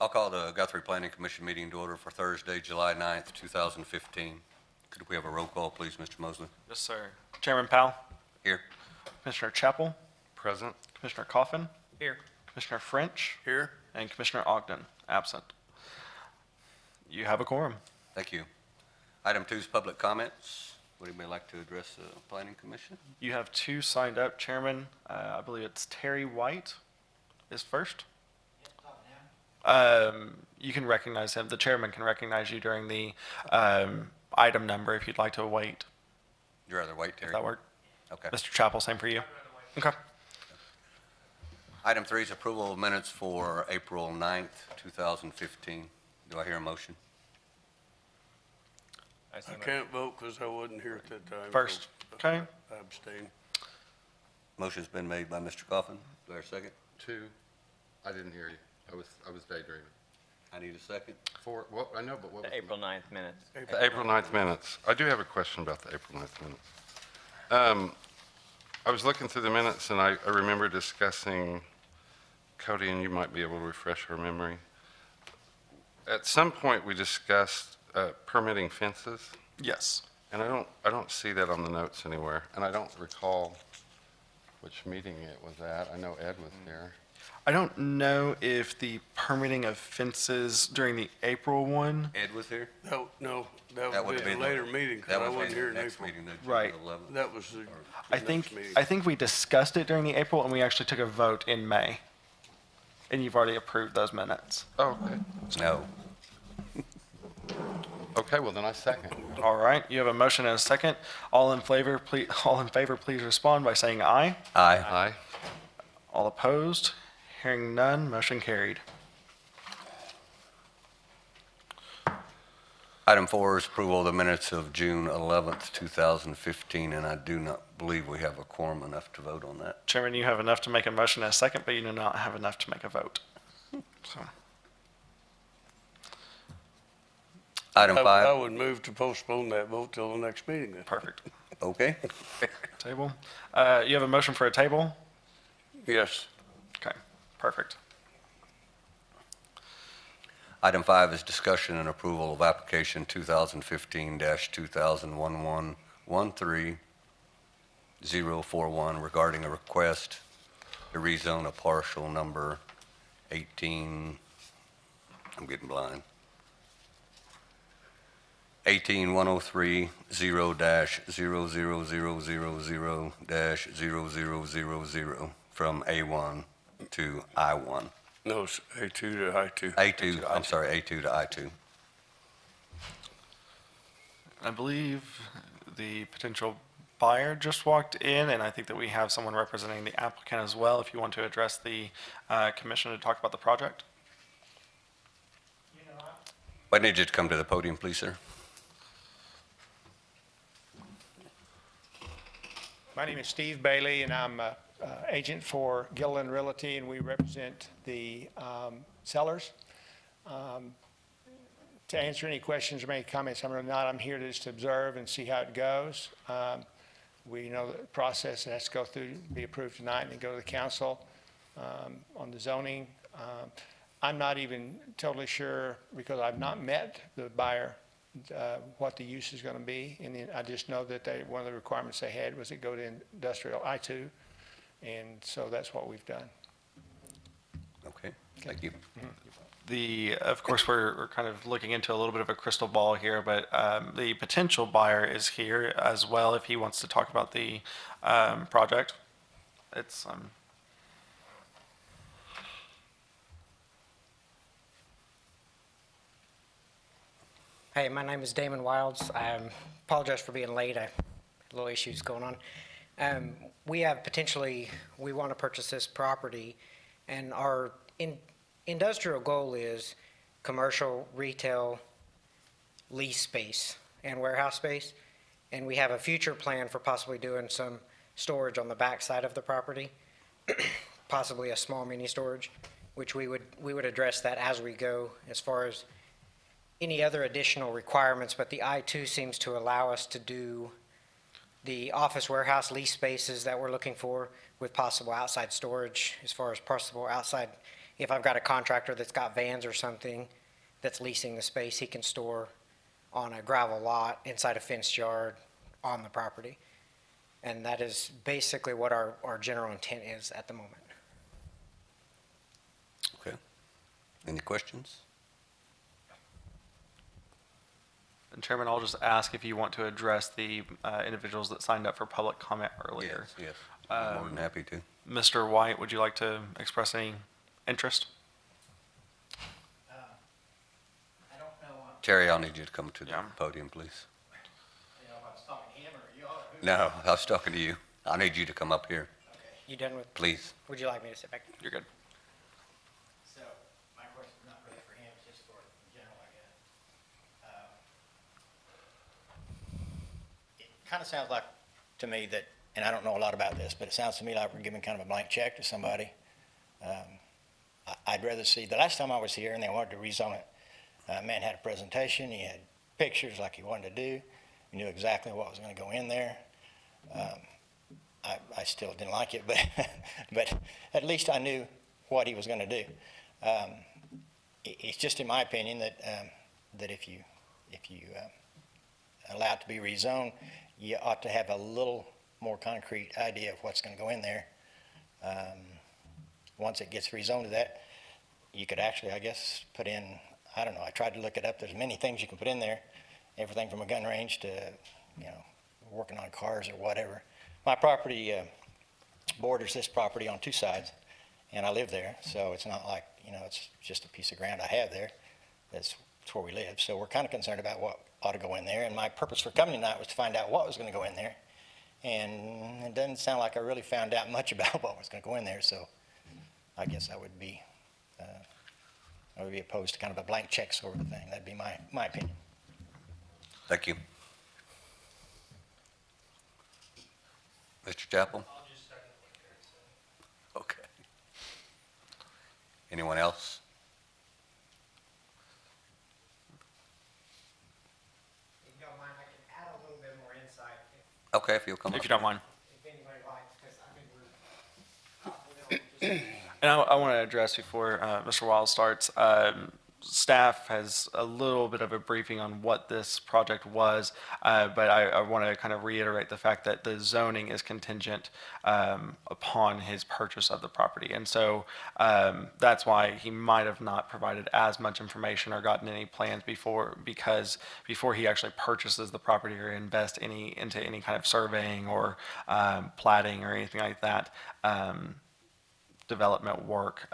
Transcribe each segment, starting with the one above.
I'll call the Guthrie Planning Commission meeting to order for Thursday, July 9th, 2015. Could we have a roll call, please, Mr. Mosley? Yes, sir. Chairman Powell, Here. Commissioner Chappell, Present. Commissioner Coffin, Here. Commissioner French, Here. and Commissioner Ogden, absent. You have a quorum. Thank you. Item 2 is public comments. Would anybody like to address the Planning Commission? You have two signed up, Chairman. I believe it's Terry White is first. You can recognize him. The chairman can recognize you during the item number if you'd like to wait. You'd rather wait, Terry? Does that work? Okay. Mr. Chappell, same for you. Okay. Item 3 is approval of minutes for April 9th, 2015. Do I hear a motion? I can't vote because I wasn't here at that time. First, okay. I abstain. Motion's been made by Mr. Coffin. Do I hear a second? 2. I didn't hear you. I was daydreaming. I need a second. 4, what, I know, but what was The April 9th minutes. the April 9th minutes? I do have a question about the April 9th minutes. I was looking through the minutes and I remember discussing, Cody, and you might be able to refresh our memory. At some point, we discussed permitting fences, Yes. and I don't see that on the notes anywhere, and I don't recall which meeting it was at. I know Ed was there. I don't know if the permitting of fences during the April one. Ed was here? No, that That would would be a be later meeting because That I would wasn't be here the in next April. meeting, the June Right. 11th. That was the I next think meeting. we discussed it during the April, and we actually took a vote in May. And you've already approved those minutes. Oh, okay. No. Okay, well, then I second. All right, you have a motion and a second. All in favor, please respond by saying aye. Aye. Aye. All opposed? Hearing none, motion carried. Item 4 is approval of the minutes of June 11th, 2015, and I do not believe we have a quorum enough to vote on that. Chairman, you have enough to make a motion and a second, but you do not have enough to make a vote. So, Item I 5, would move to postpone that vote till the next meeting then. perfect. okay. Table. You have a motion for a table? Yes. Okay, perfect. Item 5 is discussion and approval of application 2015-2011-13041 regarding a request to rezone a partial number 18, I'm getting blind, 18030-00000-0000 from A1 to I1. No, it's A2 to I2. A2, I'm sorry, A2 to I2. I believe the potential buyer just walked in, and I think that we have someone representing the applicant as well, if you want to address the commission to talk about the project. I need you to come to the podium, please, sir. My name is Steve Bailey, and I'm agent for Gilliland Realty, and we represent the sellers. To answer any questions or make comments, I'm here to just observe and see how it goes. We know the process has to go through, be approved tonight, and then go to the council on the zoning. I'm not even totally sure, because I've not met the buyer, what the use is going to be. And then I just know that one of the requirements they had was it go to industrial I2. And so that's what we've done. Okay, thank you. Of course, we're kind of looking into a little bit of a crystal ball here, but the potential buyer is here as well if he wants to talk about the project. It's Hey, my name is Damon Wilds. I apologize for being late. I had a little issues going on. We want to purchase this property, and our industrial goal is commercial, retail, lease space, and warehouse space. And we have a future plan for possibly doing some storage on the back side of the property, possibly a small mini storage, which we would address that as we go as far as any other additional requirements. But the I-2 seems to allow us to do the office warehouse lease spaces that we're looking for with possible outside storage, as far as possible outside if I've got a contractor that's got vans or something that's leasing the space, he can store on a gravel lot inside a fenced yard on the property. And that is basically what our general intent is at the moment. Okay. Any questions? And Chairman, I'll just ask if you want to address the individuals that signed up for public comment earlier. Yes, I'm more than happy to. Mr. White, would you like to express any interest? I don't know, Terry, I'll need you to come to the Yeah. podium, please. if I was talking to him or you all. No, I was talking to you. I need you to come up here, You done with, please. would you like me to sit back? You're good. So, my question's not really for him, it's just for general, I guess. It kind of sounds like to me that, and I don't know a lot about this, but it sounds to me like we're giving kind of a blank check to somebody. I'd rather see, the last time I was here and they wanted to rezone it, man had a presentation, he had pictures like he wanted to do, he knew exactly what was going to go in there. I still didn't like it, but at least I knew what he was going to do. It's just in my opinion that if you allow it to be rezoned, you ought to have a little more concrete idea of what's going to go in there. Once it gets rezoned to that, you could actually, I guess, put in, I don't know, I tried to look it up, there's many things you can put in there, everything from a gun range to, working on cars or whatever. My property borders this property on two sides, and I live there, so it's not like, it's just a piece of ground I have there. That's where we live, so we're kind of concerned about what ought to go in there, and my purpose for coming tonight was to find out what was going to go in there, and it doesn't sound like I really found out much about what was going to go in there, so I guess I would be opposed to kind of a blank check sort of thing. That'd be my opinion. Thank you. Mr. Chappell? I'll just second what Terry said. Okay. Anyone else? If you don't mind, I can add a little bit more insight Okay, if you'll come up. If you don't mind. if anybody likes, because I think we're. And I want to address before Mr. Wild starts, staff has a little bit of a briefing on what this project was, but I want to kind of reiterate the fact that the zoning is contingent upon his purchase of the property. And so that's why he might have not provided as much information or gotten any plans because before he actually purchases the property or invest into any kind of surveying or platting or anything like that, development work,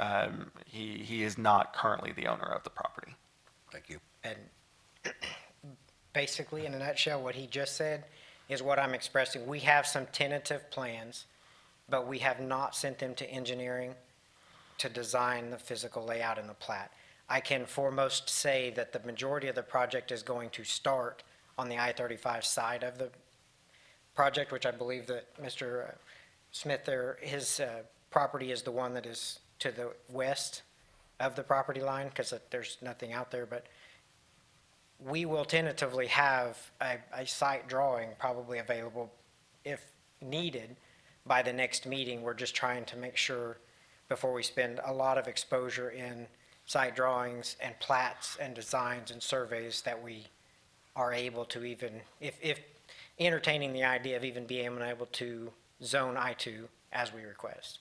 he is not currently the owner of the property. Thank you. And basically, in a nutshell, what he just said is what I'm expressing. We have some tentative plans, but we have not sent them to engineering to design the physical layout and the plat. I can foremost say that the majority of the project is going to start on the I-35 side of the project, which I believe that Mr. Smith there, his property is the one that is to the west of the property line, because there's nothing out there, but we will tentatively have a site drawing probably available if needed by the next meeting. We're just trying to make sure before we spend a lot of exposure in site drawings and plats and designs and surveys that we are able to even, if entertaining the idea of even being able to zone I-2 as we request.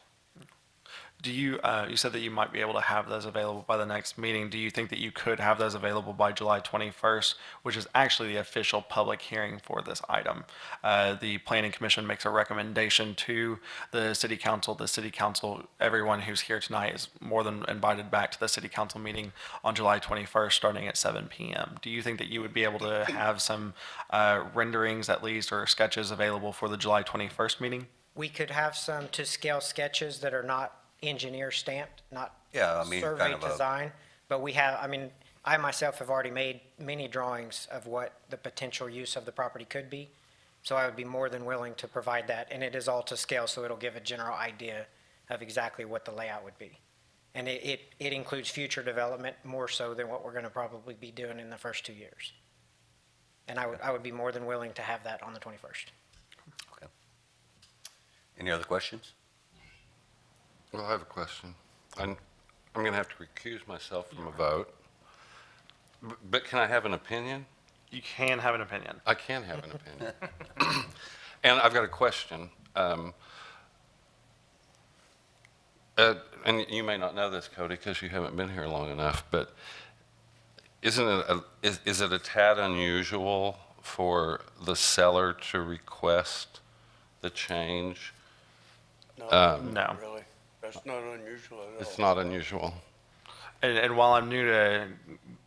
Do you, you said that you might be able to have those available by the next meeting. Do you think that you could have those available by July 21st, which is actually the official public hearing for this item? The Planning Commission makes a recommendation to the City Council. The City Council, everyone who's here tonight is more than invited back to the City Council meeting on July 21st, starting at 7 p.m. Do you think that you would be able to have some renderings at least or sketches available for the July 21st meeting? We could have some to scale sketches that are not engineer stamped, not Yeah, I mean, survey kind of a, design, but we have, I myself have already made many drawings of what the potential use of the property could be. So I would be more than willing to provide that, and it is all to scale, so it'll give a general idea of exactly what the layout would be. And it includes future development more so than what we're gonna probably be doing in the first 2 years. And I would be more than willing to have that on the 21st. okay. Any other questions? Well, I have a question. I'm going to have to recuse myself from a vote. But can I have an opinion? You can have an opinion. I can have an opinion. And I've got a question. And you may not know this, Cody, because you haven't been here long enough, but isn't it is it a tad unusual for the seller to request the change? No. Not really. That's not unusual at all. It's not unusual. And while I'm new to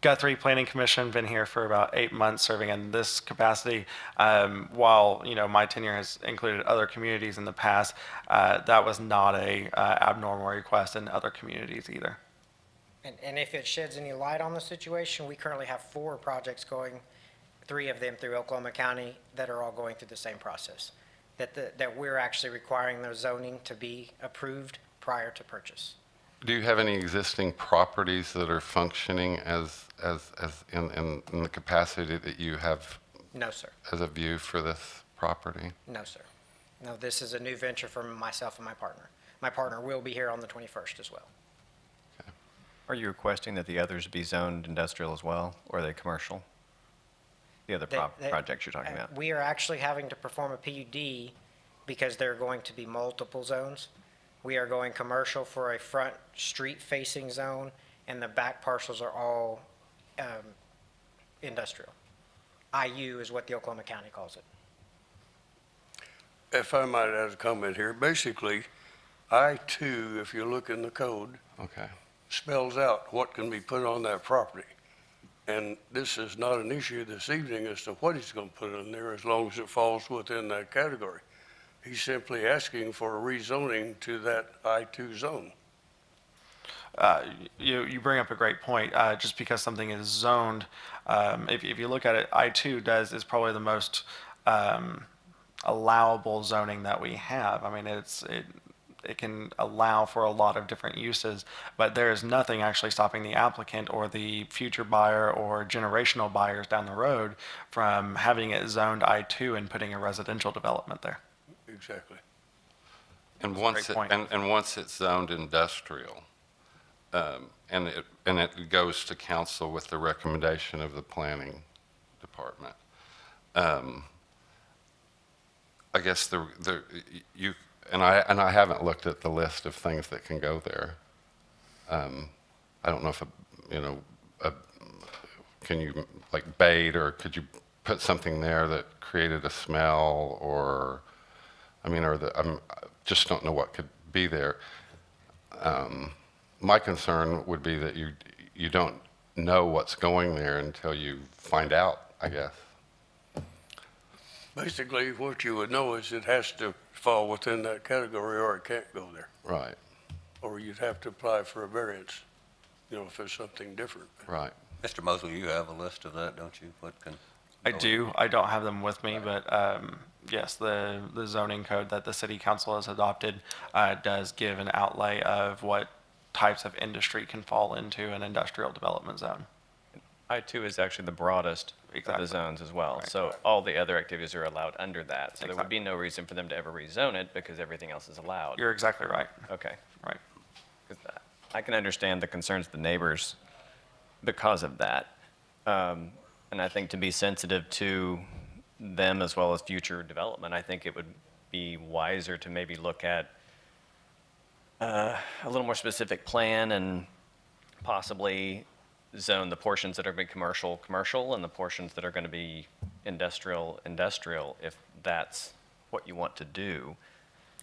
Guthrie Planning Commission, been here for about 8 months serving in this capacity, while, my tenure has included other communities in the past, that was not a abnormal request in other communities either. And if it sheds any light on the situation, we currently have 4 projects going, 3 of them through Oklahoma County, that are all going through the same process. That we're actually requiring the zoning to be approved prior to purchase. Do you have any existing properties that are functioning as in the capacity that you have No, sir. as a view for this property? No, sir. No, this is a new venture for myself and my partner. My partner will be here on the 21st as well. Are you requesting that the others be zoned industrial as well, or are they commercial? The other projects you're talking about? We are actually having to perform a PUD because there are going to be multiple zones. We are going commercial for a front street-facing zone, and the back parcels are all industrial. IU is what the Oklahoma County calls it. If I might add a comment here, basically, I-2, if you look in the code, Okay. spells out what can be put on that property. And this is not an issue this evening as to what he's going to put in there, as long as it falls within that category. He's simply asking for a rezoning to that I-2 zone. You bring up a great point. Just because something is zoned, if you look at it, I-2 is probably the most allowable zoning that we have. I mean, it can allow for a lot of different uses, but there is nothing actually stopping the applicant or the future buyer or generational buyers down the road from having it zoned I-2 and putting a residential development there. Exactly. And That's a once great point. and once it's zoned industrial, and it goes to council with the recommendation of the planning department, I guess you and I haven't looked at the list of things that can go there. I don't know if can you like bait, or could you put something there that created a smell, or I just don't know what could be there. My concern would be that you don't know what's going there until you find out, I guess. Basically, what you would know is it has to fall within that category or it can't go there. Right, Or you'd have to apply for a variance, if it's something different. right. Mr. Mosley, you have a list of that, don't you? What can? I do. I don't have them with me, but yes, the zoning code that the city council has adopted does give an outlay of what types of industry can fall into an industrial development zone. I-2 is actually the broadest of Exactly. the zones as well. Right. So all the other activities are allowed under that. So there would Exactly. be no reason for them to ever rezone it because everything else is allowed. You're exactly right. Okay. Right. 'Cause I can understand the concerns of the neighbors because of that. And I think to be sensitive to them as well as future development, I think it would be wiser to maybe look at a little more specific plan and possibly zone the portions that are going to be commercial, and the portions that are going to be industrial, if that's what you want to do.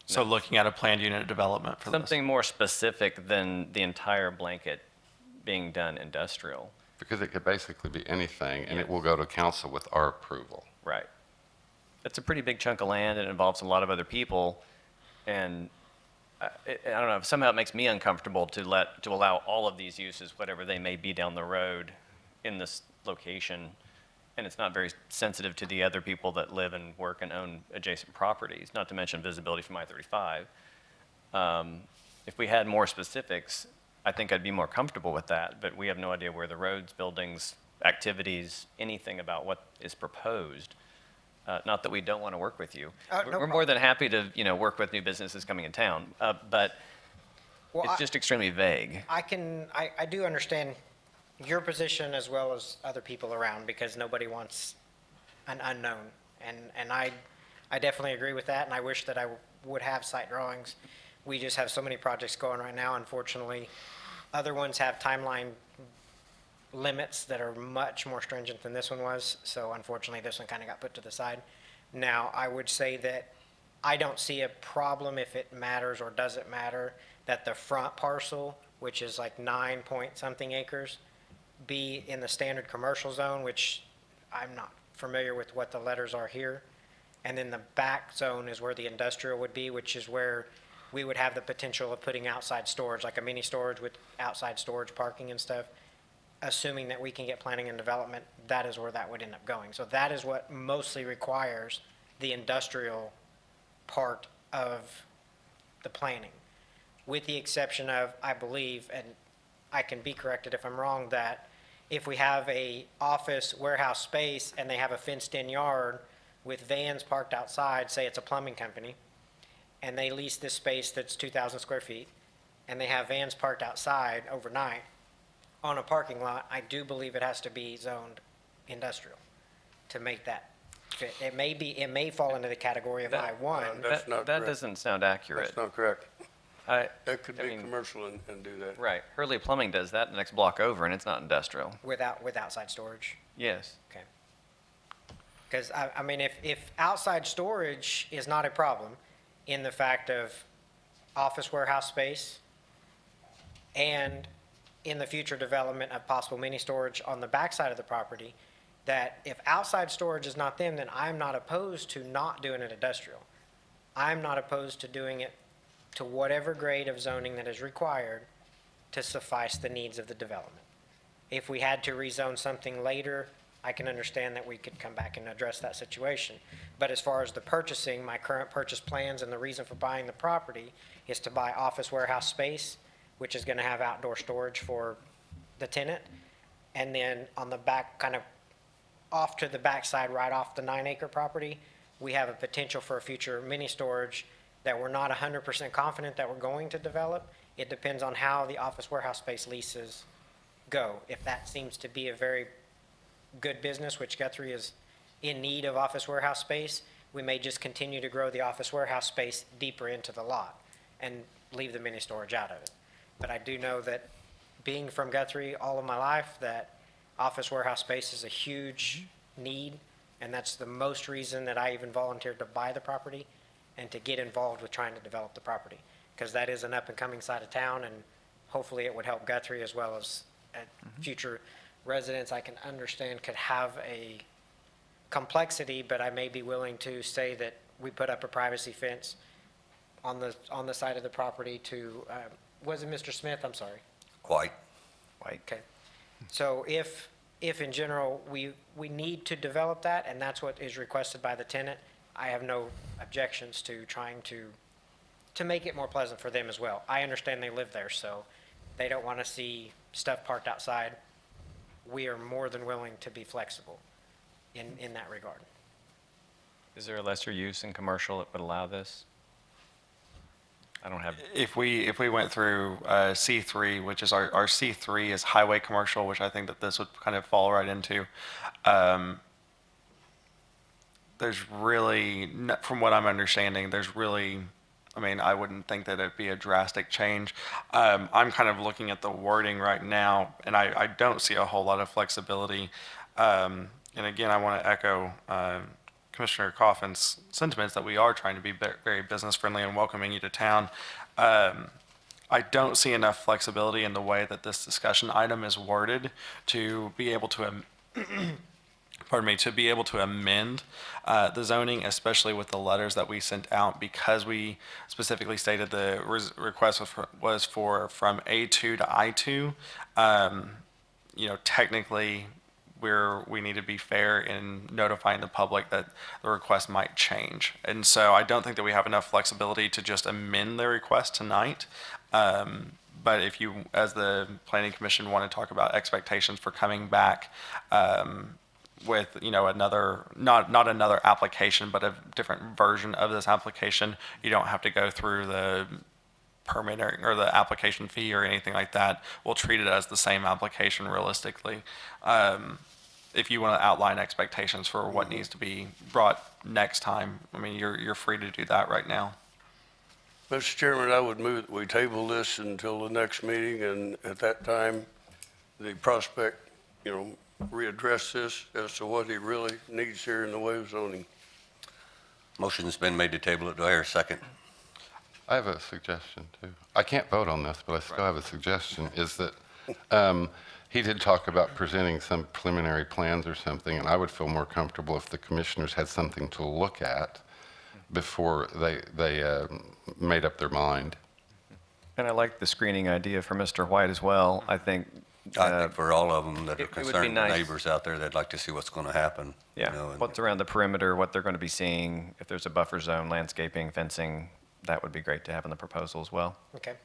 So looking at a planned unit development for this. Something more specific than the entire blanket being done industrial. Because it could basically be anything, and Yes. it will go to council with our approval. Right. It's a pretty big chunk of land, and it involves a lot of other people, and I don't know, somehow it makes me uncomfortable to allow all of these uses, whatever they may be down the road, in this location, and it's not very sensitive to the other people that live and work and own adjacent properties, not to mention visibility from I-35. If we had more specifics, I think I'd be more comfortable with that, but we have no idea where the roads, buildings, activities, anything about what is proposed. Not that we don't want to work with you. No We're more than happy to, work with new businesses coming in town. But Well, It's just extremely vague. I do understand your position as well as other people around, because nobody wants an unknown. And I definitely agree with that, and I wish that I would have site drawings. We just have so many projects going right now, unfortunately. Other ones have timeline limits that are much more stringent than this one was, so unfortunately, this one kind of got put to the side. Now, I would say that I don't see a problem if it matters or doesn't matter that the front parcel, which is like 9 point something acres, be in the standard commercial zone, which I'm not familiar with what the letters are here. And then the back zone is where the industrial would be, which is where we would have the potential of putting outside storage, like a mini storage with outside storage parking and stuff. Assuming that we can get planning and development, that is where that would end up going. So that is what mostly requires the industrial part of the planning. With the exception of, I believe, and I can be corrected if I'm wrong, that if we have a office warehouse space and they have a fenced-in yard with vans parked outside, say it's a plumbing company, and they lease this space that's 2,000 square feet, and they have vans parked outside overnight on a parking lot, I do believe it has to be zoned industrial to make that fit. It may fall into the category of I-1. That's not That correct. doesn't sound accurate. That's not correct. That could I be mean- commercial and do that. Right. Hurley Plumbing does that the next block over, and it's not industrial. With outside storage. Yes. Okay. Because, I mean, if outside storage is not a problem in the fact of office warehouse space and in the future development of possible mini storage on the backside of the property, that if outside storage is not them, then I'm not opposed to not doing it industrial. I'm not opposed to doing it to whatever grade of zoning that is required to suffice the needs of the development. If we had to rezone something later, I can understand that we could come back and address that situation. But as far as the purchasing, my current purchase plans and the reason for buying the property is to buy office warehouse space, which is gonna have outdoor storage for the tenant. And then on the back, kind of off to the backside, right off the 9 acre property, we have a potential for a future mini storage that we're not 100% confident that we're going to develop. It depends on how the office warehouse space leases go. If that seems to be a very good business, which Guthrie is in need of office warehouse space, we may just continue to grow the office warehouse space deeper into the lot and leave the mini storage out of it. But I do know that, being from Guthrie all of my life, that office warehouse space is a huge need, and that's the most reason that I even volunteered to buy the property and to get involved with trying to develop the property, because that is an up-and-coming side of town, and hopefully it would help Guthrie as well as future residents. I can understand could have a complexity, but I may be willing to say that we put up a privacy fence on the side of the property to, was it Mr. Smith? I'm sorry. Quite. Okay. So if in general, we need to develop that, and that's what is requested by the tenant, I have no objections to trying to make it more pleasant for them as well. I understand they live there, so they don't want to see stuff parked outside. We are more than willing to be flexible in that regard. Is there a lesser use in commercial that would allow this? I don't have, If we went through C3, which is our C3 is highway commercial, which I think that this would kind of fall right into. There's really, from what I'm understanding, there's really, I mean, I wouldn't think that it'd be a drastic change. I'm kind of looking at the wording right now, and I don't see a whole lot of flexibility. And again, I want to echo Commissioner Coffin's sentiments that we are trying to be very business friendly and welcoming you to town. I don't see enough flexibility in the way that this discussion item is worded to be able to, pardon me, to be able to amend the zoning, especially with the letters that we sent out, because we specifically stated the request was for from A2 to I2. You know, technically, we need to be fair in notifying the public that the request might change. And so I don't think that we have enough flexibility to just amend the request tonight. But if you, as the Planning Commission, want to talk about expectations for coming back with, you know, another, not another application, but a different version of this application, you don't have to go through the permitting or the application fee or anything like that. We'll treat it as the same application realistically. If you want to outline expectations for what needs to be brought next time, I mean, you're free to do that right now. Mr. Chairman, I would move that we table this until the next meeting, and at that time, the prospect, readdress this as to what he really needs here in the way of zoning. Motion's been made to table it. Do I hear a second? I have a suggestion, too. I can't vote on this, but I still have a suggestion, is that he did talk about presenting some preliminary plans or something, and I would feel more comfortable if the commissioners had something to look at before they made up their mind. And I like the screening idea for Mr. White as well. I think, I think for all of them that are it would be concerned, the nice. neighbors out there, they'd like to see what's going to happen. yeah, And what's around the perimeter, what they're going to be seeing, if there's a buffer zone, landscaping, fencing, that would be great to have in the proposal as well. Okay.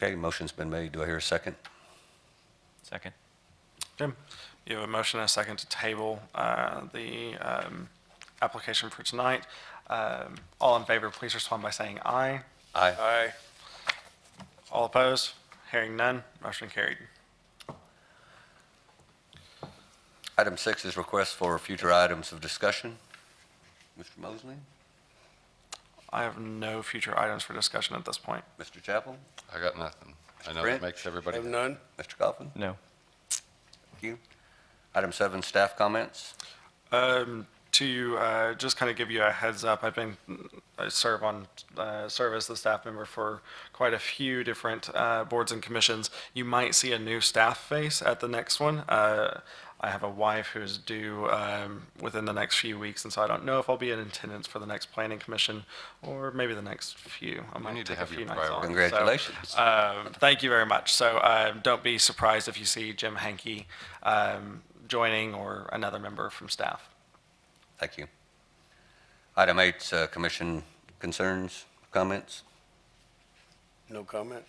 Okay, motion's been made. Do I hear a second? Second. Jim, you have a motion and a second to table the application for tonight. All in favor, please respond by saying aye. Aye. Aye. All opposed? Hearing none, motion carried. Item 6 is request for future items of discussion. Mr. Mosley? I have no future items for discussion at this point. Mr. Chappell? I got nothing. I know Brent? that makes everybody. Have none? Mr. Coffin? No. Thank you. Item 7, staff comments. To just kind of give you a heads up, I serve as the staff member for quite a few different boards and commissions. You might see a new staff face at the next one. I have a wife who's due within the next few weeks, and so I don't know if I'll be in attendance for the next planning commission or maybe the next few. I might need to take a have few your nights off. priorities. Congratulations. So, thank you very much. So don't be surprised if you see Jim Hankey joining or another member from staff. Thank you. Item 8, commission concerns, comments. No comment?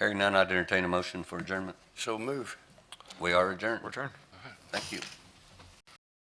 Hearing none, I'd entertain a motion for adjournment. So move. We are adjourned. Return. Thank you.